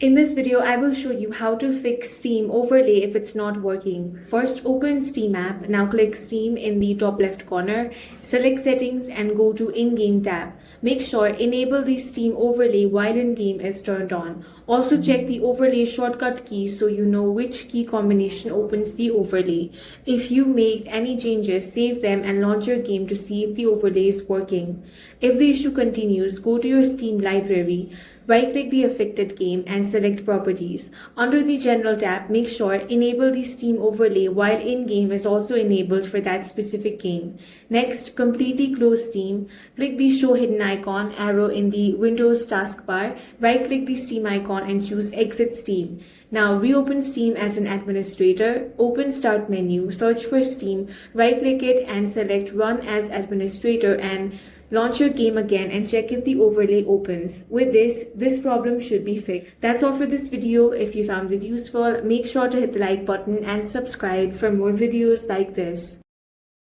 In this video, I will show you how to fix Steam overlay if it's not working. First, open Steam app. Now click Steam in the top left corner. Select Settings and go to In-Game tab. Make sure Enable the Steam overlay while in-game is turned on. Also check the overlay shortcut keys so you know which key combination opens the overlay. If you make any changes, save them and launch your game to see if the overlay is working. If the issue continues, go to your Steam library. Right-click the affected game and select Properties. Under the General tab, make sure Enable the Steam overlay while in-game is also enabled for that specific game. Next, completely close Steam. Click the Show Hidden icon arrow in the Windows taskbar. Right-click the Steam icon and choose Exit Steam. Now reopen Steam as an administrator. Open Start menu, search for Steam, right-click it and select Run as Administrator and launch your game again and check if the overlay opens. With this problem should be fixed. That's all for this video. If you found it useful, make sure to hit the like button and subscribe for more videos like this.